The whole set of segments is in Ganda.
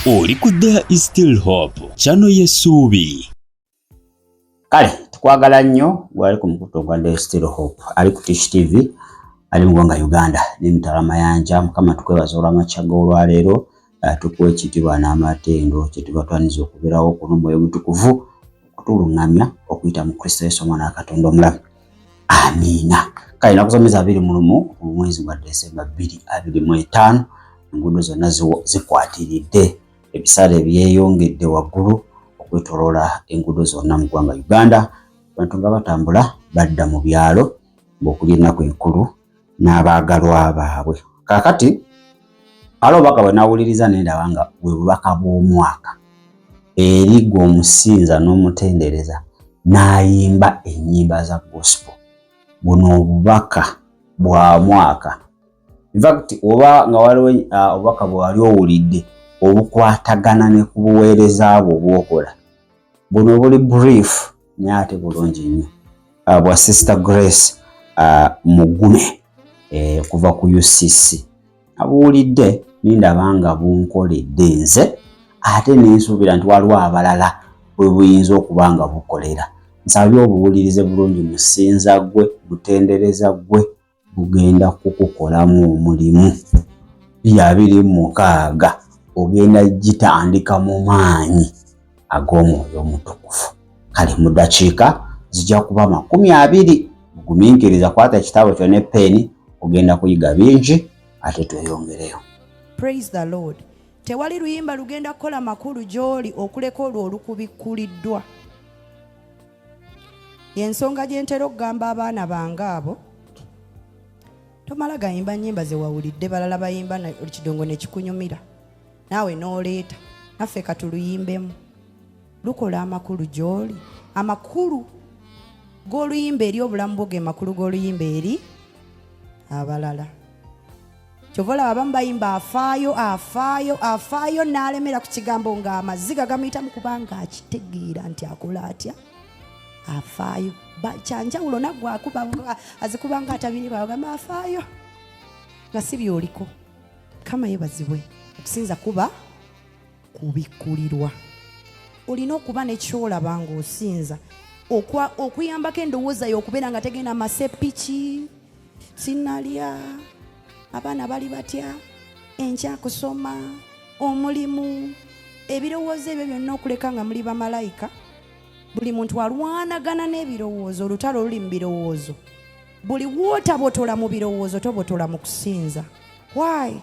Oli ku There is Still Hope channel y'essuubi. Kale tukwagala nnyo gwali ku mukutu gwa There is Still Hope ali ku Tish TV ali mu Uganda ne Mutala Mayanja. Mukama tukwebaza olw'amakya g'olwaleero tukuwa ekitiibwa n'amatendo kyetubatwaniza okubeerawo kuno mwoyo mutukuvu okutulungamya okuyita mu Kristo Yesu omwana wa Katonda omulamu. Amiina. Kale nakusomeza 21 mu mwezi gwa Desemba 2025 enguudo zonna zikwatiridde ebisaale byeyongedde waggulu okwetoloola enguudo zonna mu ggwanga Uganda. Abantu nga batambula badda mu byalo ng'okuli ennaku enkulu n'abaagalwa baabwe. Kaakati obubaka bwe nawuliriza nendaba nga bwe bubaka bw'omwaka eri gwe Musinza n'Omutendereza n'ayimba ennyimba za gospel. Buno obubaka bwa mwaka. In fact oba nga waliwo obubaka bwe wali owulidde obukwatagana ne ku buweereza bwo bw'okola, buno buli brief naye ate bulungi nnyo. Bwa Sister Grace Mugume kuva ku UCC abuwulidde nindaba nga bunkoledde nze ate nensuubira nti waliwo abalala bwe buyinza okuba nga bukolera. Nsabye obuwulirize bulungi Musinza gwe, Mutendereza gwe bugenda kukukolamu omulimu. 2026 ogenda gitandika mu maanyi ag'omwoyo omutukuvu. Kale mu ddakiika zijja kuba 20. Gumiikiriza kwata ekitabo kyo ne peni ogenda kuyiga bingi ate tweyongereyo. Praise the Lord. Tewali luyimba lugenda kukola makulu gy'oli okuleka olwo olukubikuliddwa. Yensonga gye ntera okugamba abaana bange abo, tomala gayimba nnyimba ze wawulidde balala bayimba ekidongo ne kikunyumira naawe n'oleeta naffe katuluyimbemu. Lukola amakulu gy'oli, amakulu g'oluyimba eri obulamu bwo ge makulu g'oluyimba eri abalala. Kyova olaba abamu bayimba afaayo n'alemera ku kigambo ng'amaziga gamuyitamu kubanga akitegeera nti akola atya afaayo. Kyanjawulo naggwe azikuba nga atabiri bagamba afaayo nga si byoliko. Kama yebazibwe okusinza kuba kubikulirwa. Olina okuba nekyolaba ng'osinza okuyambako endowooza y'okubeera nga tegenda masepiki sinalya abaana bali batya enkya kusoma omulimu ebirowoozo ebyo byonna okuleka nga muli bamalayika. Buli muntu alwanagana n'ebirowoozo, olutalo luli mu birowoozo. Buli wootabotola mu birowoozo tobotola mu kusinza. Why?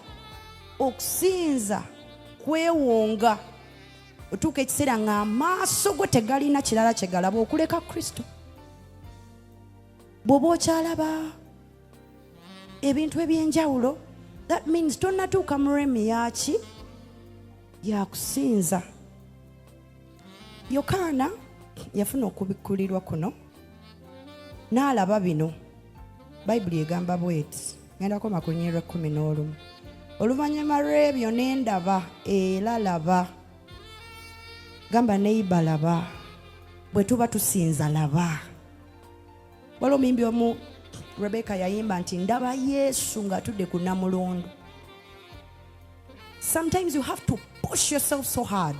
Okusinza kwewonga otuuka ekiseera ng'amaaso go tegalina kirala kye galaba okuleka Kristo. Bw'oba okyalaba ebintu ebyenjawulo, that means tonnatuuka mu remi yaki yakusinza. Yokaana yafuna okubikulirwa kuno n'alaba bino. Bayibuli egamba bweti, ngenda koma ku nnyirwa 11. Oluvannyuma lw'ebyo n'endaba era laba, gamba neiba laba, bwe tuba tusinza laba. Waliwo omuyimbi omu Rebecca yayimba nti ndaba Yesu ng'atudde ku Namulondo. Sometimes you have to push yourself so hard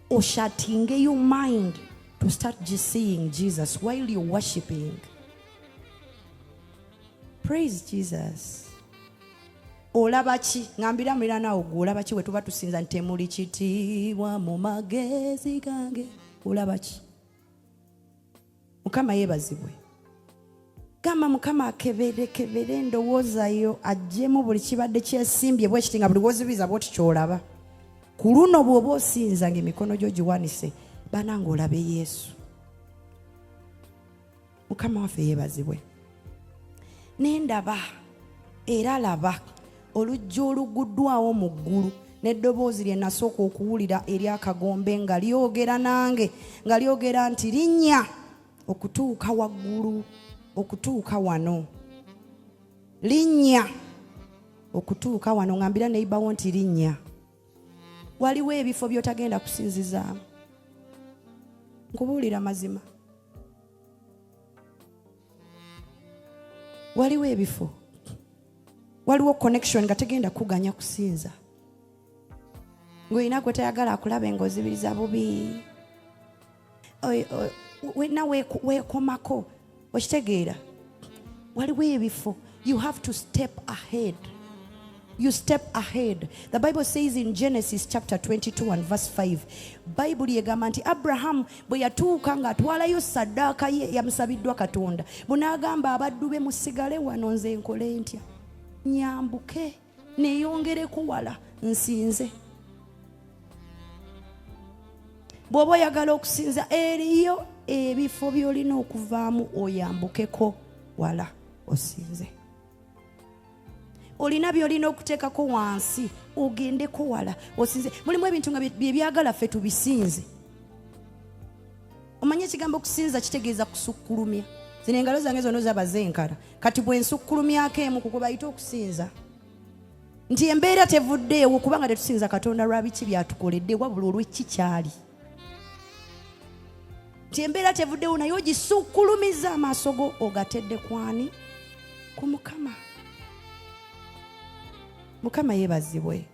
or shutting your mind to start just seeing Jesus while you're worshiping. Praise Jesus. Olaba ki? Ngambira mulira naawe gwe olaba ki bwe tuba tusinza nti temuli kitiibwa mu magezi gange? Olaba ki? Mukama yeebazibwe. Gamba Mukama akebere endowooza yo aggyemu buli kibadde kyesimbye bwe kiti nga buli wozibiza bwoti kyolaba. Ku luno bw'oba osinza ng'emikono gyo giwanise bananga olabe Yesu. Mukama waffe yeebazibwe. N'endaba era laba oluggi oluguddwawo mu ggulu n'eddoboozi lye nasooka okuwulira ery'akagombe nga lyogera nange nga lyogera nti linnya okutuuka waggulu okutuuka wano. Linnya okutuuka wano. Ngambira neibawo nti linnya. Waliwo ebifo by'otagenda kusinzizaamu. Nkubuulira mazima. Waliwo ebifo. Waliwo connection nga tegenda kuganya kusinza. ng'olina gwe tayagala akulaba ng'ozibiriza bubi. Wenna weekomako okitegeera waliwo ebifo. You have to step ahead. You step ahead. The Bible says in Genesis chapter 22 and verse 5, Bible yegamba nti Abraham bwe yatuuka ng'atwalayo saddaaka ye yamusabiddwa Katonda, bw'anaagamba abaddu be musigale wano nze nkole ntya, nyambuke neeyongereko wala nsinze. Bw'oba oyagala okusinza, eriyo ebifo by'olina okuvaamu oyambukeko wala osinze. Olina by'olina okuteekako wansi ogendeko wala osinze. Mulimu ebintu nga bye byagala ffe tubisinze. Omanye ekigambo okusinza kitegeeza kusukkulumya. Zino engalo zange zonna zaba zenkala. Kati bwe nsukkulumyako emu ku bayita okusinza. Nti embeera tevuddeewo kubanga tetusinza Katonda lwa biki byatukoledde wabula olw'eki kyali. Nti embeera tevuddeewo naye ogisukkulumiza amaaso go ogatedde kwani? Ku Mukama. Mukama yeebazibwe.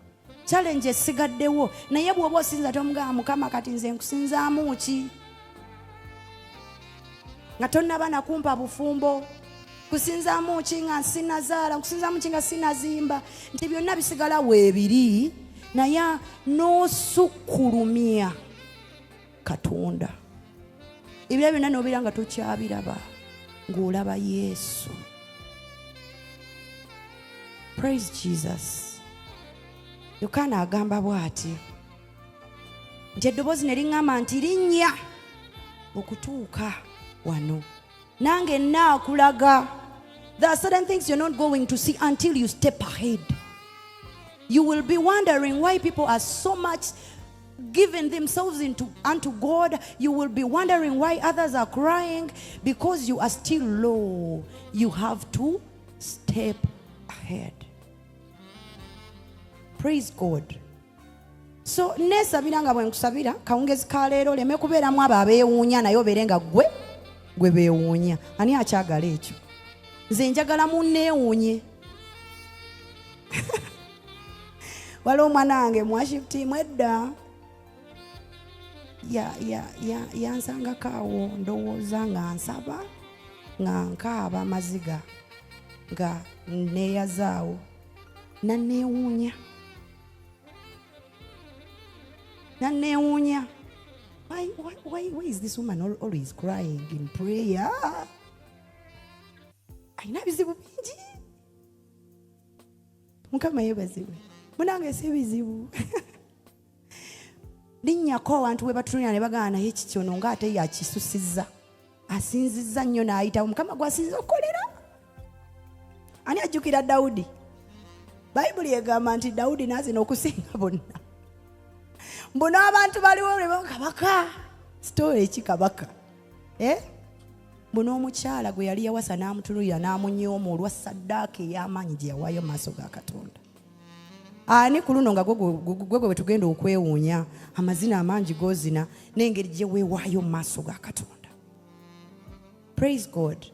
Challenge esigaddewo naye bw'oba osinza tomugamba Mukama kati nze nkusinzaamu ki? Nga tonnaba nakumpa bufumbo. Kusinzaamu ki nga sinazaala, nkusinzaamu ki nga sinazimba. Nti byonna bisigala weebiri naye n'osukkulumya Katonda. Ebyo byonna n'obeera nga tokyabiraba ng'olaba Yesu. Praise Jesus. Yokaana agamba bw'ati nti eddoboozi ne liŋŋamba nti linnya okutuuka wano nange nnaakulaga. There are certain things you're not going to see until you step ahead. You will be wondering why people are so much giving themselves unto God. You will be wondering why others are crying because you are still low. You have to step ahead. Praise God. So nesabira nga bwe nkusabira kawungezi ka leero leme kubeeramu abo abeewuunya naye obeere nga gwe beewuunya. Ani akyagala ekyo? Nze njagala munneewuunye. Waliwo omwana wange mwashifutiimu edda yansangako awo ndowooza nga nsaba nga nkaaba amaziga nga neeyazaawo nanneewuunya. Why is this woman always crying in prayer? Ayina bizibu bingi. Mukama yeebazibwe. Munange si bizibu. Linnyako abantu we batunuulira ne bagamba naye kikyono ng'ate yakisusizza. Asinzizza nnyo n'ayitawo. Mukama gw'asinza okukolera. Ani ajjukira Dawudi? Bayibuli egamba nti Dawudi n'azina okusinga bonna. Mbuno abantu baliwo ne kabaka. Story ki kabaka? Mbuno omukyala gwe yali yawasa n'amutunuulira n'amunyooma olwa saddaaka ey'amaanyi gye yawaayo maaso ga Katonda. Ani ku luno nga gwe bwe tugenda okwewuunya amazina amangi g'ozina n'engeri gye weewaayo maaso ga Katonda. Praise God.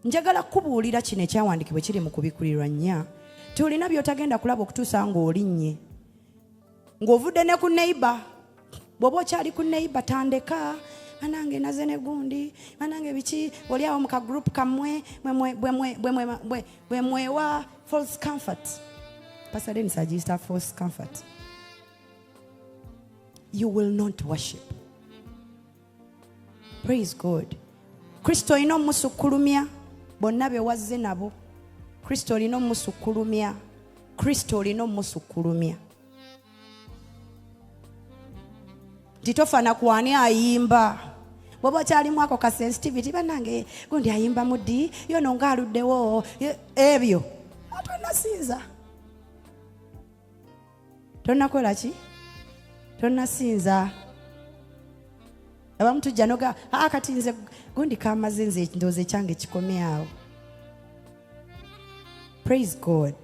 Njagala kubuulira kino ekyawandiikibwa kiri mu Kubikulirwa 4. Tulina by'otagenda kulaba okutuusa ng'olinnye. Ng'ovudde ne ku neighbor. Bw'oba okyali ku neighbor tandeka. Anange naze ne gundi. Anange biki oli awo mu ka group kamwe bwe mwewa false comfort. Pastor Dennis suggest false comfort. You will not worship. Praise God. Kristo alina omusukkulumya bonna be wazze nabo. Kristo alina omusukkulumya. Kristo alina omusukkulumya. Titofaana kwani ayimba. Bw'oba okyalimu ako ka sensitivity bannange gundi ayimba muddi yono ng'aluddewo ebyo tonnasinza. Tonnakola ki? Tonnasinza. Abamu tujja noga kati nze gundi kamaze nze ndowooza ekyange kikomye awo. Praise God.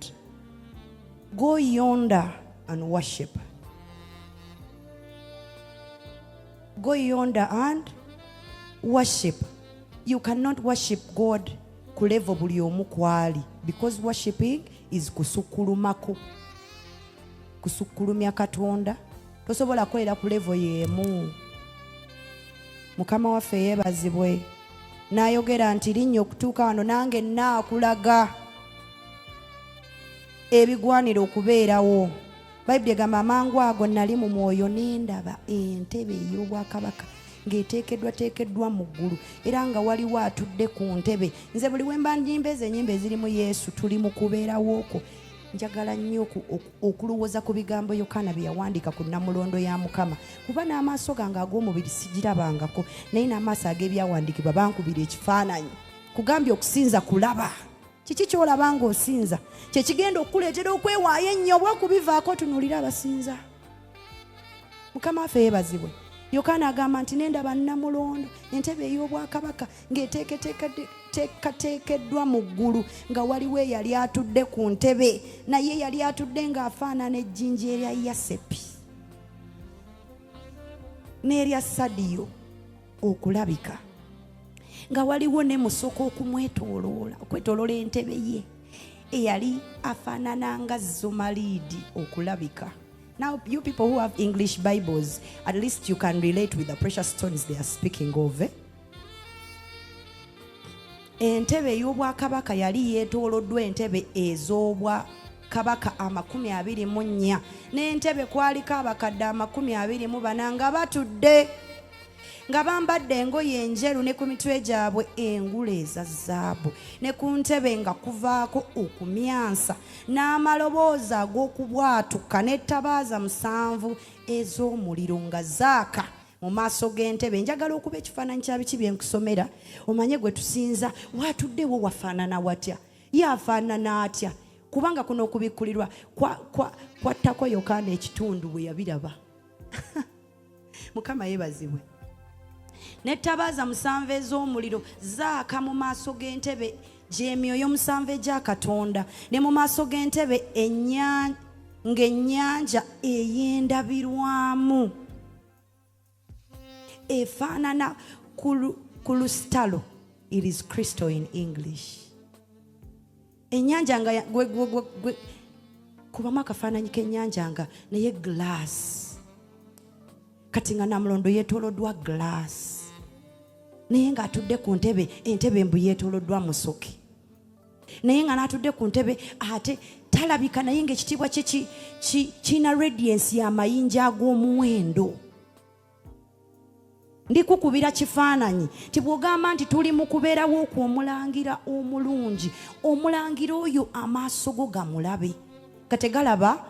Go yonder and worship. Go yonder and worship. You cannot worship God ku level buli omu kwali, because worshiping is kusukkulumako. Kusukkulumya Katonda tosobola kukolera ku level y'emu. Mukama waffe yeebazibwe n'ayogera nti linnya okutuuka wano nange nnaakulaga ebigwanira okubeerawo. Bayibuli egamba amangu ago nali mu mwoyo n'endaba entebe ey'obwakabaka ng'eteekeddwa mu ggulu era nga waliwo atudde ku ntebe. Nze buli we mba njimba ezo ennyimba ezirimu Yesu tuli mu kubeerawo okwo. Njagala nnyo okulowooza ku bigambo Yokaana bye yawandiika ku Nnamulondo ya Mukama, kuba n'amaaso gange ag'omubiri sigirabangako naye n'amaaso ag'ebyawandiikibwa bankubira ekifaananyi. Kugambye okusinza kulaba. Kiki ky'olaba ng'osinza kye kigenda okukuleetera okwewaayo ennyo bw'okubivaako tunuulira abasinza. Mukama waffe yeebazibwe. Yokaana agamba nti n'endaba Nnamulondo entebe ey'obwakabaka ng'eteekateekeddwa mu ggulu nga waliwo eyali atudde ku ntebe, naye yali atudde ng'afaanana ejjinja erya yasepi n'erya sadiyo okulabika, nga waliwo ne musoka okwetooloola entebe ye eyali afaanana nga zomaliidi okulabika. Now, you people who have English Bibles, at least you can relate with the precious stones they are speaking of. Entebe ey'obwakabaka yali yeetooloddwa entebe ez'obwakabaka 24, n'entebe kwaliko abakadde 24 nga batudde, nga bambadde engoye enjeru ne ku mitwe gyabwe engule eza zaabu, ne ku ntebe nga kuvaako okumyansa n'amaloboozi ag'okubwatuka n'ettabaaza 7 ez'omuliro nga zaaka mu maaso g'entebe. Njagala okuba ekifaananyi kya biki bye nkusomera omanye gwe tusinza waatuddewo wafaanana watya, ye afaanana atya, kubanga kuno okubikkulirwa kwattako Yokaana ekitundu bwe yabiraba. Mukama yeebazibwe. N'ettabaaza 7 ez'omuliro zaaka mu maaso g'entebe gy'emyoyo 7 egya Katonda, ne mu maaso g'entebe ng'ennyanja ey'endabirwamu efaanana krustalo. It is crystal in English. Ennyanja nga kubamu akafaananyi k'ennyanja nga naye glass, kati nga Nnamulondo yeetooloddwa glass, naye ng'atudde ku ntebe, entebe mbu yeetooloddwa musoke, naye nga n'atudde ku ntebe ate talabika, naye ng'ekitiibwa kye kina radiance y'amayinja ag'omuwendo. Ndikukubira kifaananyi ti bw'ogamba nti tuli mu kubeerawo okwo omulangira omulungi, omulangira oyo amaaso go gamulabe. Kategalaba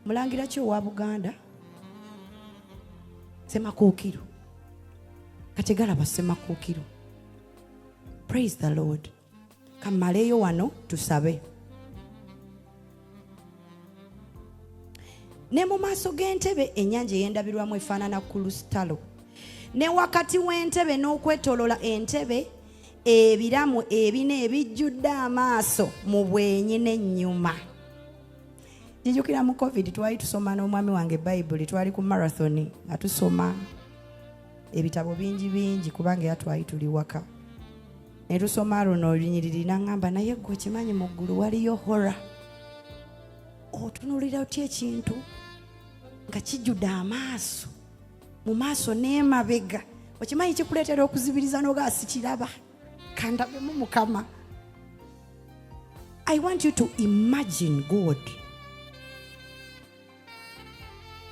mulangira ki owa Buganda? Semakookiro. Kategalaba Semakookiro. Praise the Lord. Kamaleeyo wano tusabe. Ne mu maaso g'entebe ennyanja ey'endabirwamu efaanana krustalo, ne wakati w'entebe n'okwetoolola entebe ebiramu ebina ebijjudde amaaso mu bwenyi n'ennyuma. Njijukira mu COVID twali tusoma n'omwami wange Bayibuli, twali ku marathoni nga tusoma ebitabo bingi kubanga era twali tuli waka. Ne tusoma luno olunyiriri n'aŋŋamba, naye ggwe okimanyi mu ggulu waliyo horror. Otunuulira otya ekintu nga kijjudde amaaso mu maaso n'emabega, okimanyi kikuleetera okuzibiriza n'ogaa sikiraba, kandabemu Mukama. I want you to imagine God.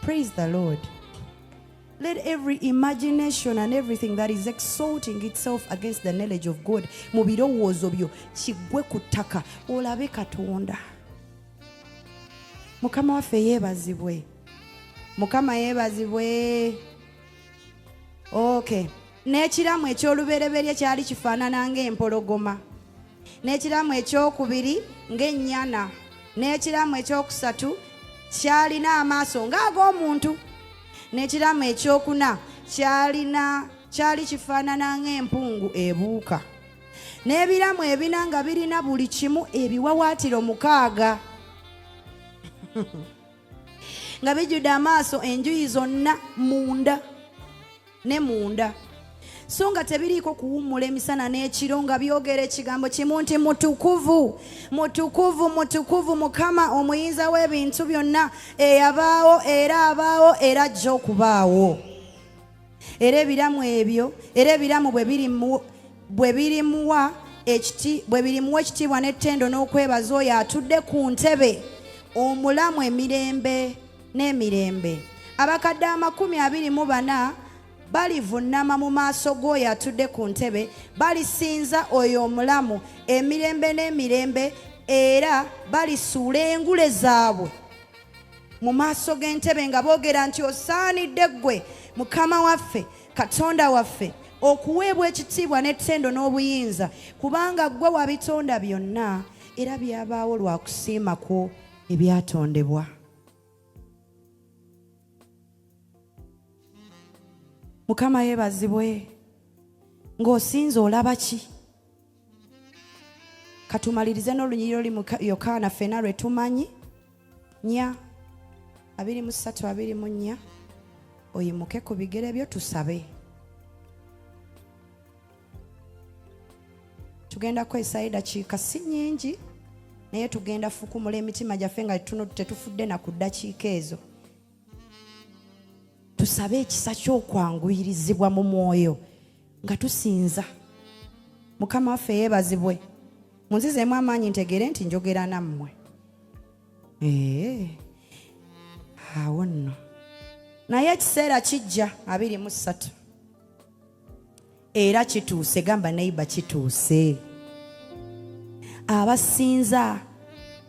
Praise the Lord. Let every imagination and everything that is exalting itself against the knowledge of God mu birowoozo byo kiggwe ku ttaka, olabe Katonda. Mukama waffe yeebazibwe. Mukama yeebazibwe. Okay. N'ekiramu eky'olubereberye kyali kifaanana ng'empologoma, n'ekiramu ekyokubiri ng'ennyana, n'ekiramu ekyokusatu kyalina amaaso ng'ag'omuntu, n'ekiramu ekyokuna kyali kifaanana ng'empungu ebuuka, n'ebiramu ebina nga birina buli kimu ebiwawaatiro 6 nga bijjudde amaaso enjuyi zonna munda ne munda. so nga tebiriiko kuwummula emisana n'ekiro nga byogera ekigambo kimu nti mutukuvu mutukuvu mutukuvu Mukama omuyinza w'ebintu byonna eyabaawo era abaawo era ajja okubaawo. Era ebiramu ebyo era ebiramu bwe birimuwa ekitiibwa n'ettendo n'okwebaza oyo atudde ku ntebe omulamu emirembe n'emirembe. Abakadde 24 balivunnama mu maaso g'oyo atudde ku ntebe, balisinza oyo omulamu emirembe n'emirembe, era balisuula engule zaabwe mu maaso g'entebe nga boogera nti osaanidde ggwe Mukama waffe Katonda waffe okuweebwa ekitiibwa n'ettendo n'obuyinza, kubanga ggwe wabitonda byonna era byabaawo lwa kusiima kwo ebyatondebwa. Mukama yeebazibwe. Ng'osinza olaba ki? Katumalirize n'olunyiriro luli mu Yokaana ffenna lwe tumanyi 4:23-24. Oyimuke ku bigere byo tusabe. Tugenda kwesaayo dakiika si nnyingi, naye tugenda fukumula emitima gyaffe nga tetufudde na ku ddakiika ezo. Tusabe ekisa ky'okwanguyirizibwa mu mwoyo nga tusinza. Mukama waffe yeebazibwe. Munzizeemu amaanyi ntegere nti njogera nammwe. Awo nno. Naye ekiseera kijja 23. Era kituuse, gamba neighbor kituuse. Abasinza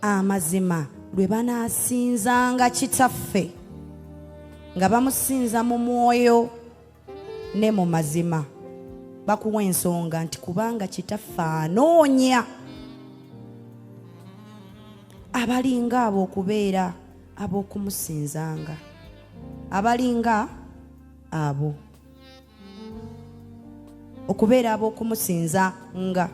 amazima lwe banaasinzanga Kitaffe nga bamusinza mu mwoyo ne mu mazima, bakuwa ensonga nti kubanga Kitaffe anoonya abalinga abo okubeera ab'okumusinzanga, abalinga abo okubeera ab'okumusinza nga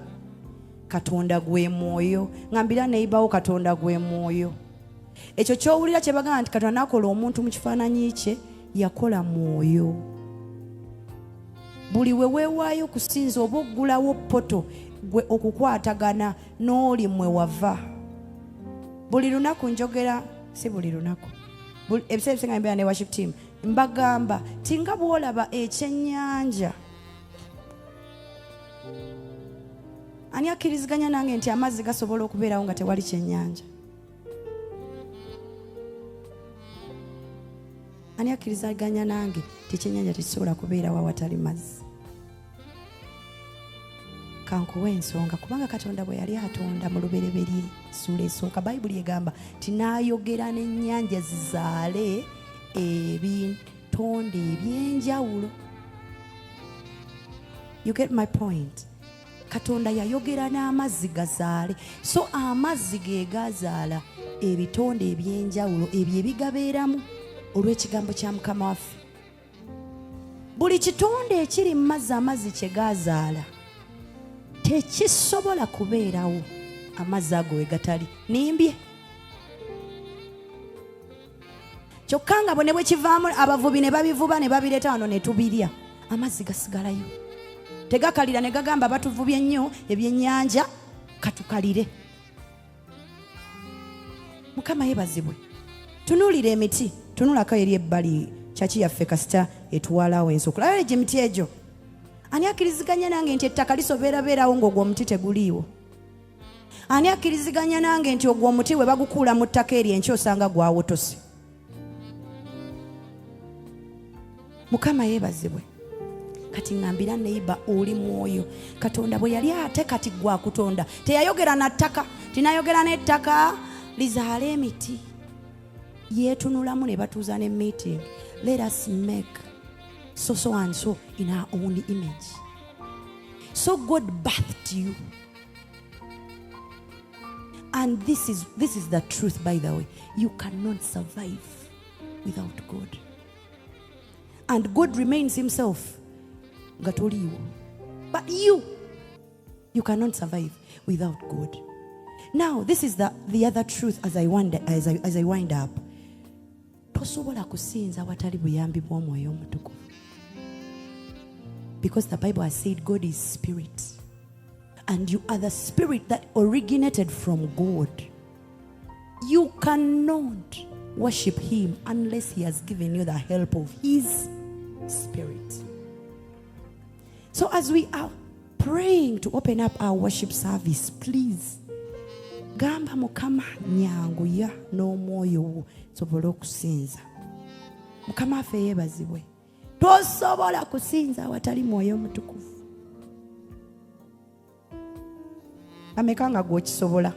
Katonda gwe mwoyo. Ngambira neighbor Katonda gwe mwoyo. Ekyo ky'owulira kye bagamba nti Katonda nakola omuntu mu kifaananyi kye, yakola mwoyo. Buli we weewaayo kusinza oba oggulawo poto gwe okukwatagana n'oli mwe wava. Buli lunaku njogera, si buli lunaku, ebiseera ebisinga mbeera ne worship team mbagamba tinga bw'olaba ekyennyanja. Ani akkiriziganya nange nti amazzi gasobola okubeerawo nga tewali kyennyanja? Ani akkiriziganya nange nti ekyennyanja tekisobola kubeerawo awatali mazzi? Kankuwa ensonga, kubanga Katonda bwe yali atonda mu lubereberye ssuula esooka, Bayibuli egamba nti n'ayogera n'ennyanja zizaale ebitonde eby'enjawulo. You get my point? Katonda yayogera n'amazzi gazaale. So amazzi ge gazaala ebitonde eby'enjawulo ebyo ebigabeeramu olw'ekigambo kya Mukama waffe. Buli kitonde ekiri mu mazzi amazzi kye gazaala tekisobola kubeerawo amazzi ago we gatali. Nimbye kyokka nga bwe ne bwe kivaamu abavubi ne babivuba ne babireeta wano ne tubirya, amazzi gasigalayo. Tegakalira ne gagamba batuvubye nnyo ebyennyanja katukalire. Mukama yeebazibwe. Tunuulira emiti, tunulako eri ebbali kyaki yaffe kasita etuwalawo ensukula. Ayo egyo emiti egyo. Ani akkiriziganya nange nti ettaka lisobeerabeerawo ng'ogwo omuti teguliiwo? Ani akkiriziganya nange nti ogwo omuti we bagukuula mu ttaka eri enkya osanga gwawotose? Mukama yeebazibwe. Kati ngambira neighbor oli mwoyo. Katonda bwe yali ate kati gwa kutonda teyayogera na ttaka, tinayogera n'ettaka lizaale emiti. Yeetunulamu ne batuuza ne meeting. Let us make so and so in our own image. So God birthed you. And this is the truth, by the way. You cannot survive without God. And God remains himself. Gatoliwo. But you cannot survive without God. Now, this is the other truth as I wind up. Tosobola kusinza watali buyambi bw'omwoyo omutukuvu. Because the Bible has said God is spirit. And you are the spirit that originated from God. You cannot worship him unless he has given you the help of his spirit. So as we are praying to open up our worship service, please gamba Mukama nyangu ya n'omwoyo wo sobola okusinza. Mukama affe yeebazibwe. Tosobola kusinza watali mwoyo mutukuvu. Ameka nga gwokisobola?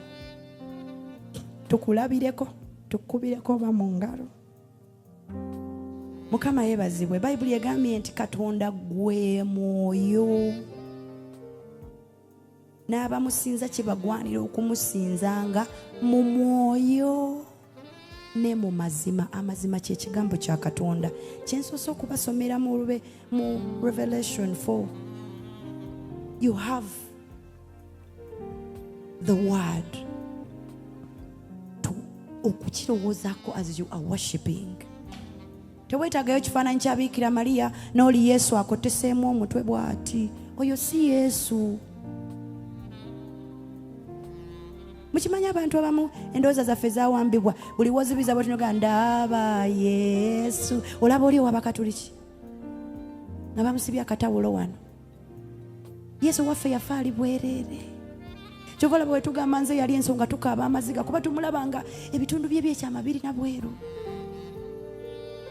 Tukulabireko, tukubireko oba mu ngalo. Mukama yeebazibwe. Bayibuli egambye nti Katonda gwe mwoyo. N'abamusinza kibagwanira okumusinzanga mu mwoyo ne mu mazima. Amazima kye kigambo kya Katonda kyensoose okubasomera mu Revelation 4. You have the word to okukirowoozaako as you are worshiping. Teweetaagayo kifaananyi kya Biikira Mariya n'oli Yesu akoteseemu omutwe bw'ati. Oyo si Yesu. Mukimanya abantu abamu endowooza zaffe zaawambibwa. Buli wozibiza bwe tunoga ndaba Yesu. Olaba oli ow'Abakatuliki nga bamusibye akatawulo wano. Yesu waffe yafa ali bwereere. Kyova olaba bwe tugamba nze yali ensonga tukaaba amaziga kuba tumulabanga ebitundu bye by'ekyamabiri na bweru.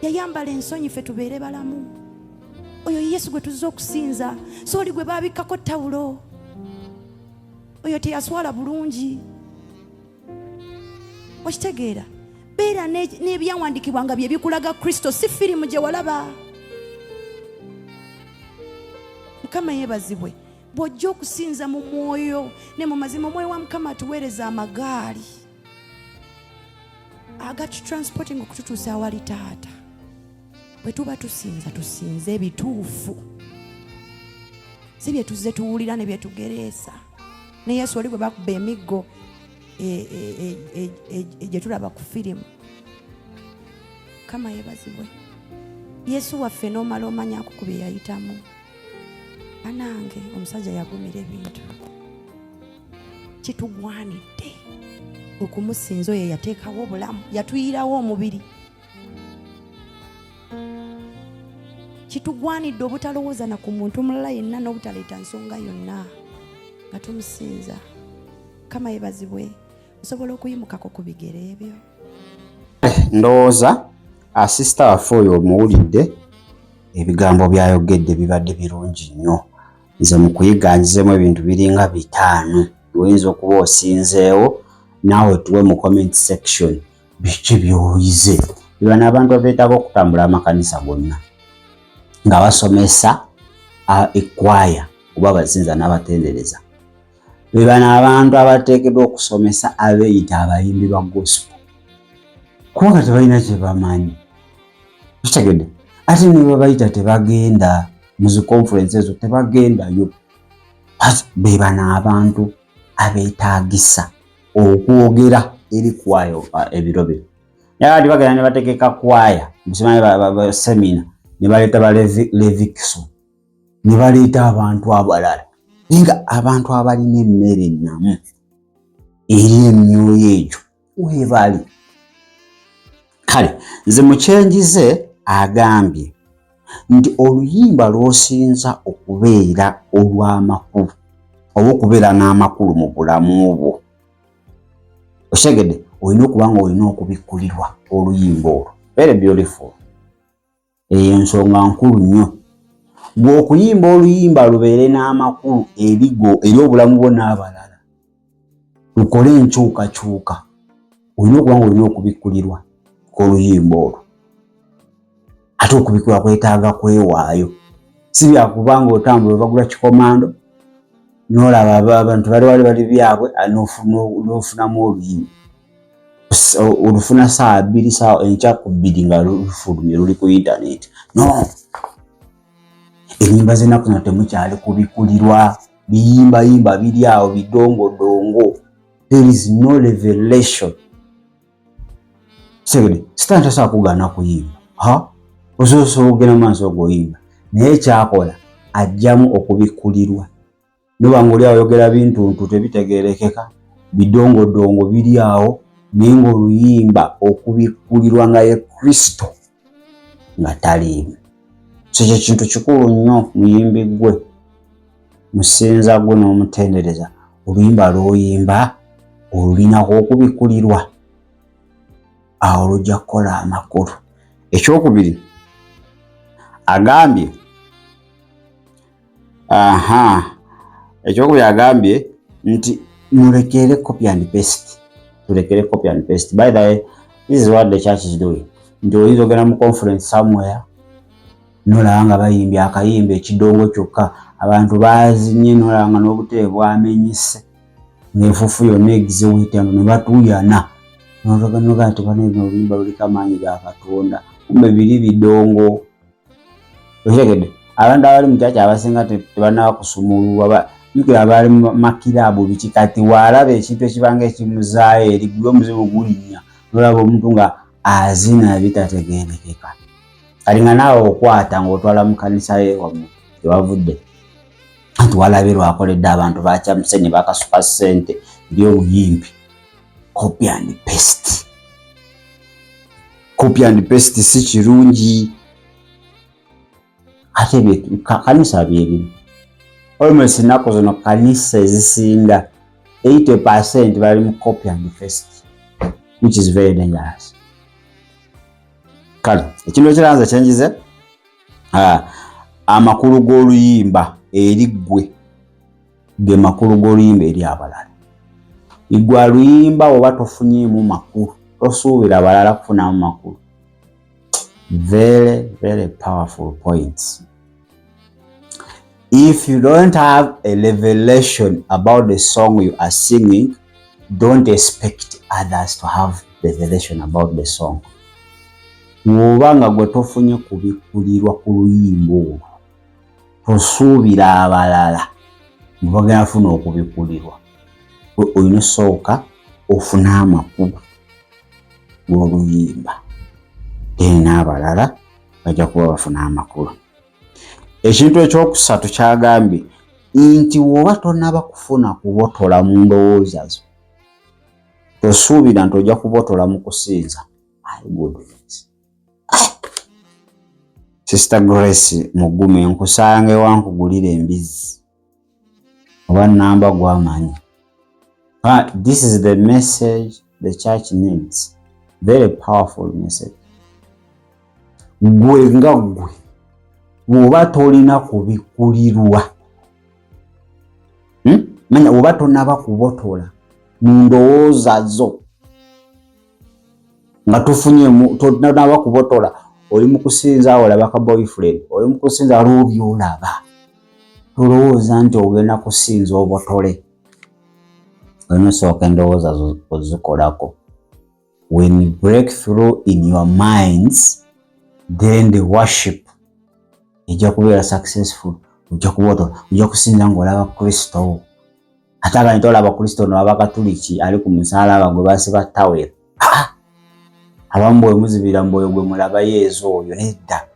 Yayambala ensonyi ffe tubeere balamu. Oyo Yesu gwe tuzze okusinza. So oli gwe baabikako tawulo. Oyo teyaswala bulungi. Okitegeera? Beera n'ebyawandiikibwa nga bye bikulaga Kristo, si firimu gye walaba. Mukama yeebazibwe. Bw'ojja okusinza mu mwoyo ne mu mazima, omwoyo wa Mukama atuweereza amagaali agatutransporting okututuusa awali Taata. Bwe tuba tusinza tusinze ebituufu, si bye tuzze tuwulira ne bye tugereesa. Ne Yesu oli gwe bakuba emiggo gye tulaba ku firimu. Mukama yeebazibwe. Yesu waffe n'omala omanya ku bye yayitamu. Anange omusajja yagumira ebintu. Kitugwanidde okumusinza oyo yateekawo obulamu, yatuyirawo omubiri. Kitugwanidde obutalowooza na ku muntu mulala yenna n'obutaleeta nsonga yonna nga tumusinza. Mukama yeebazibwe. Osobola okuyimukako ku bigere ebyo? Ndowooza asista waffe oyo omuwulidde ebigambo byayogedde bibadde birungi nnyo. Nze mu kuyiganjizemu ebintu biringa 5 oyinza okuba osinzeewo naawe tuwe mu comment section biki by'oyize. Biba n'abantu abeetaaga okutambula amakanisa gonna nga basomesa ekwaya oba abasinza n'abatendereza. Biba n'abantu abateekeddwa okusomesa abeeyita abayimbi ba gospel kubanga tebalina kye bamanyi. Kitegedde? Ate ne babayita tebagenda mu zi conference ezo, tebagendayo. Beba n'abantu abeetaagisa okwogera eri kwaya ebiro bino. Naye bagenda ne bategeka kwaya musimanyi semina ne baleeta balevikso ne baleeta abantu abalala nga abantu abalina emmere ennamu eri emyoyo egyo weebali. Kale nze mukyenjize agambye nti oluyimba lw'osinza okubeera olw'amakulu oba okubeera n'amakulu mu bulamu bwo, okitegedde, olina okuba nga olina okubikkulirwa oluyimba olwo. Very beautiful. Eyo nsonga nkulu nnyo. Bw'okuyimba oluyimba lubeere n'amakulu eri obulamu bwo n'abalala, lukole enkyukakyuka, olina okuba nga olina okubikkulirwa oluyimba olwo. Ate okubikkulwa kwetaaga kwewaayo. Si byakubanga otambula bagula kikomando n'olaba abantu bali byabwe n'ofunamu oluyimba. Olufuna saa 2 saa enkya ku 2 nga lufulumye luli ku internet. No. Ennyimba z'ennaku zino temukyali kubikkulirwa. Biyimbayimba biri awo bidongodongo. There is no revelation. Segede, sitanta saa kugaana kuyimba. Osobola okugenda mu maaso g'oyimba. Naye kyakola ajjamu okubikulirwa. Noba ng'oli ayogera bintu tebitegeerekeka, bidongodongo biri awo, naye ng'oluyimba okubikulirwa nga ye Kristo nga taliimu. So kye kintu kikulu nnyo muyimbi gwe, Musinza gwe n'Omutendereza, oluyimba lw'oyimba olulinako okubikulirwa, awo lujja kukola amakulu. Ekyokubiri agambye, agambye nti mulekere copy and paste. Tulekere copy and paste. By the way, this is what the church is doing. Nti oyinza ogenda mu conference somewhere, nolaba nga bayimbye akayimba ekidongo kyokka, abantu bazinye, nolaba nga n'obutebe bwamenyese, n'enfufu yonna egize witano ne batuuyana. Noga nti bano oluyimba luliko amaanyi ga Katonda, kumbe biri bidongo. Otegedde abantu abali mu church abasinga tebanaba kusumululwa, yukira abali makirabu biki, kati waalaba ekintu ekibanga ekimuzaayo eri gwe omuzimu gulinnya, nolaba omuntu nga azina bitategeerekeka. Kali nga naawe okwata ng'otwala mu kanisa ye wamu tewavudde, nti walabirwa akoledde abantu bakyamuse ne bakasuka ssente by'obuyimbi. Copy and paste. Copy and paste si kirungi. Ate kanisa byebiri. Almost ennaku zino kanisa ezisinga 80% bali mu copy and paste, which is very dangerous. Kale, ekintu ekiranze kyenjize, amakulu g'oluyimba eri ggwe ge makulu g'oluyimba eri abalala. Igwe aluyimba oba tofunyeemu makulu, tosuubira abalala kufunamu makulu. Very, very powerful points. If you don't have a revelation about the song you are singing, don't expect others to have the revelation about the song. Wobanga gwe tofunye kubikulirwa ku luyimba olwo, tosuubira abalala bagenda funa okubikulirwa. Oyina osooka ofune amakulu g'oluyimba, era n'abalala bajja kuba bafuna amakulu. Ekintu ekyokusatu kyagambye nti woba tonnaba kufuna kubotola mu ndowooza zo, tosuubira nti ojja kubotola mu kusinza. Sister Grace Mugume, nkusange wankugulira embizi oba namba gw'amanyi. This is the message the church needs. Very powerful message. Gwe nga gwe bw'oba tolina kubikulirwa, manya bw'oba tonnaba kubotola mu ndowooza zo, nga tonnaba kubotola, oli mu kusinza olaba ka boyfriend, oli mu kusinza lw'obi olaba, tolowooza nti ogenda kusinza obotole. Olina osooka endowooza zo ozikolako. When you break through in your minds, then the worship ejja kubeera successful. Ojja kubotola, ojja kusinza ng'olaba Kristo. Ate nga tolaba Kristo n'olaba Katuliki ali ku musaalaba gwe basiba tawera. Abamu bwe muzibira mwoyo gwe mulaba Yesu oyo, nedda.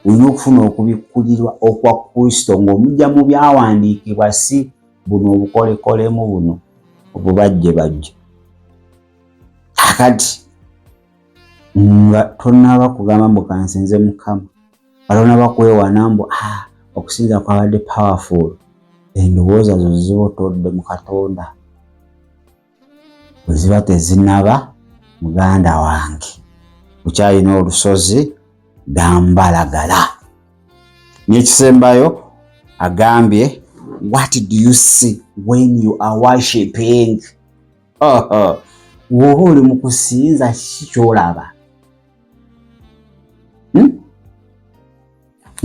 Olina okufuna okubikulirwa okwa Kristo ng'omujja mu byawandiikibwa, si buno obukolekolemu buno obubajje. Akati nga tonnaba kugamba mbu kansinze Mukama, tonnaba kwewana mbu okusinza kwabadde powerful, endowooza zo zibotodde mu Katonda. Bwe ziba tezinaba, muganda wange bukyalina olusozi gambalagala. N'ekisembayo agambye, what do you see when you are worshiping? Woba oli mu kusinza kiki ky'olaba?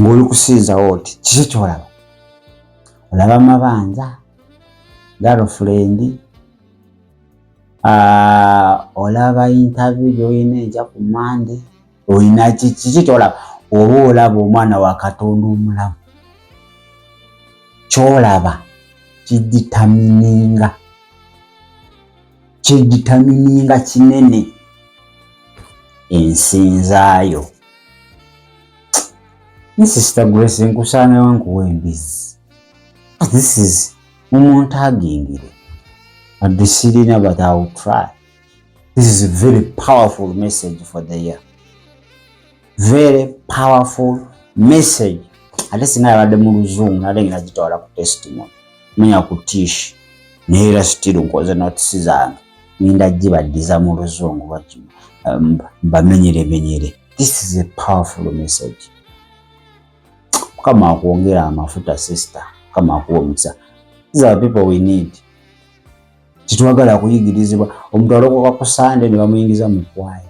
Ng'oli kusinza oti kiki ky'olaba? Olaba amabanja, girlfriend, olaba interview gy'olina enkya ku Monday, olina kiki ky'olaba? Oba olaba omwana wa Katonda omulamu? Ky'olaba kiditamininga kinene ensinzaayo. Sister Grace nkusanga wankuwa embizi. This is umuntu agingire. And this is but I will try. This is a very powerful message for the year. Very powerful message. Ate singa yabadde mu luzungu nate ngiragitwala ku testimony. Menya kutishi. Neera still nkoze notice zange. Ninda gibaddiza mu luzungu bamenyere. This is a powerful message. Kama kuongera amafuta sister. Kama kuomisa. These are people we need. Titwagala kuyigirizibwa omuntu alokoka ku Sunday ne bamuyingiza mu kwaya.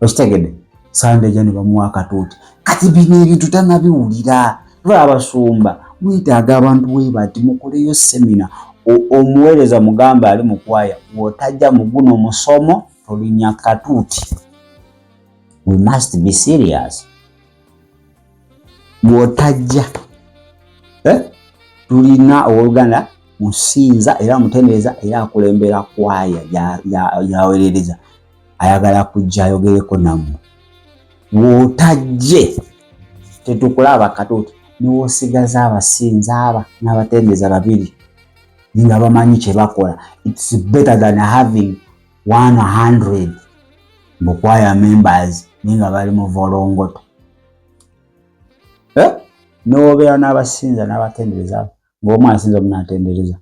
Okitegedde? Sunday jani bamuwaka tuti. Kati bino ebintu tanabiwulira. Lwa abasumba mwetaaga abantu webati mukoleyo semina. Omuweereza mugamba ali mu kwaya wotajja mu guno musomo tolinnya katuuti. We must be serious. Wotajja. Tulina oluganda Musinza era Mutendereza era akulembera kwaya yawerereza. Ayagala kujja ayogereko nammwe. Wotajje tetukulaba katuuti niwosigaza abasinza aba n'abatendereza babiri nga bamanyi kye bakola. It's better than having 100 choir members ninga bali mu volongoto. N'obeera n'abasinza n'abatendereza ng'omu asinza munatendereza.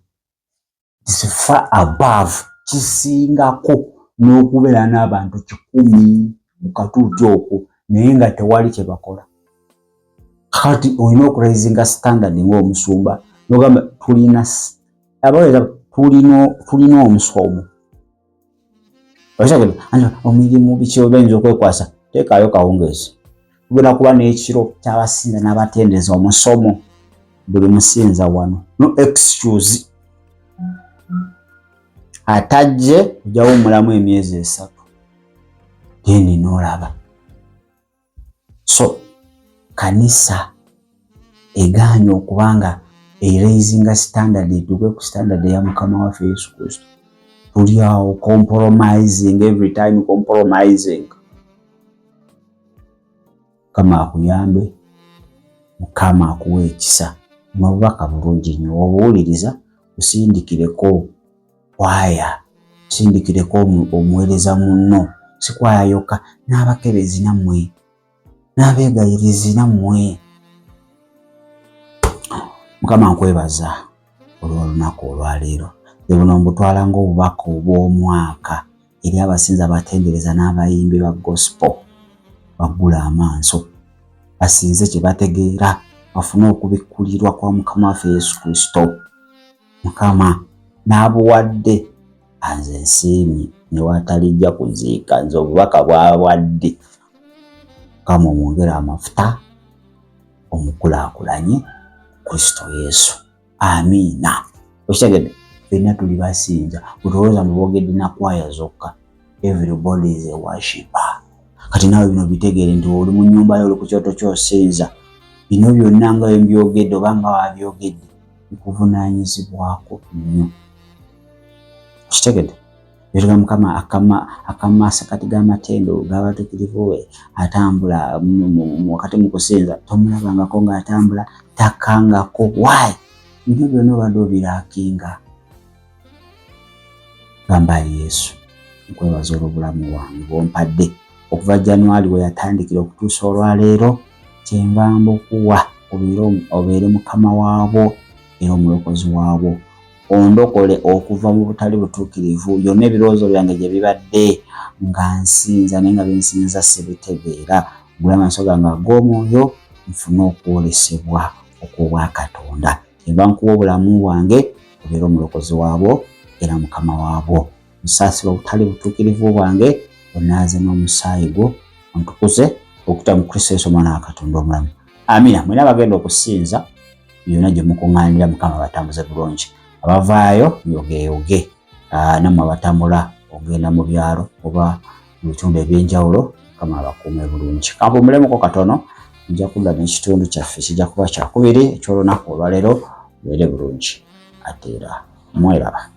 It's far above kisingako n'okubeera n'abantu 100 mu katuuti okwo naye nga tewali kye bakola. Kati olina okuraising standard ng'omusumba n'ogamba tulina omusomo. Okitegedde? Omirimu biki obenza okwekwasa teekaayo kawungeezi. Tugenda kuba n'ekiro ky'abasinza n'abatendereza omusomo buli musinza wano. No excuse. Atajje ojjawo omulamu emyezi 3. Then n'olaba. So kanisa egaanye okubanga raising standard etuuke ku standard ya Mukama waffe Yesu Kristo. Tuli awo compromising every time compromising. Kama akuyambe Mukama akuwe ekisa. Mubaka bulungi nnyo obuwuliriza usindikireko kwaya. Usindikireko omuweereza munno. Si kwaya yokka n'abakebezi nammwe. N'abeegayirizi nammwe. Mukama nkwebaza olw'olunaku olwaleero. Buno mbutwala ng'obubaka obw'omwaka eri abasinza abatendereza n'abayimbi ba gospel baggula amanso. Basinze kye bategeera bafune okubikkulirwa kwa Mukama waffe Yesu Kristo. Mukama n'abuwadde anze nsiimye ne watalijja kuziika nze obubaka bwawadde. Mukama omwongere amafuta omukulaakulanye Kristo Yesu. Amiina. Okitegedde? Fenna tuli basinza. Otowooza mubogedde na kwaya zokka. Everybody is a worshipper. Kati nawe bino bitegeere nti oli mu nnyumba yo oli ku kyoto ky'osinza. Bino byonna nga byogedde oba nga wabyogedde bikuvunaanyizibwako nnyo. Okitegedde? Era Mukama akamasakati g'amatendo g'abatuukirivu we atambula wakati mu kusinza tomulabangako ng'atambula takangako. Why? Bino byonna obadde obiraakinga. Gamba Yesu nkwebaza olw'obulamu bwange bw'ompadde okuva January we yatandikira okutuusa olwaleero. Kyenvamba okuwa obeere Mukama waabwo era omulokozi waabwo. Ondokole okuva mu butali butuukirivu byonna ebirowoozo byange gye bibadde nga nsinza naye nga byensinza sibitegeera. Gula amaaso gange ag'omwoyo nfune okwolesebwa okw'obwa Katonda. Kyenva nkuwa obulamu bwange obeere omulokozi waabwo era Mukama waabwo. Musaasira obutali butuukirivu bwange onaaze n'omusaayi gwo ontukuze okuta mu Kristo Yesu Omwana wa Katonda omulamu. Amiina. Mwena abagenda okusinza byonna gye mukuŋŋaanira Mukama batambuze bulungi. Abavaayo yogeyoge nammwe abatambula ogenda mu byalo oba mu bitundu ebyenjawulo Mukama abakuume bulungi. Kampumulemuko katono nja kudda n'ekitundu kyaffe kijja kuba kyakubiri eky'olunaku olwaleero. Beere bulungi ate era mweraba.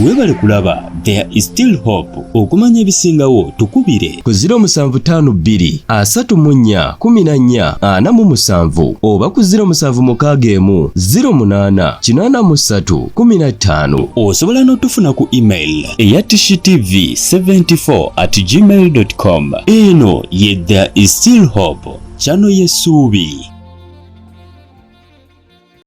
Webale kulaba There is Still Hope. Okumanya ebisingawo tukubire ku 0752 34 14 47 oba ku 0761 08 83 15. Osobola n'otufuna ku email eya tv74@gmail.com. Eno ye There is Still Hope, channel y'essuubi.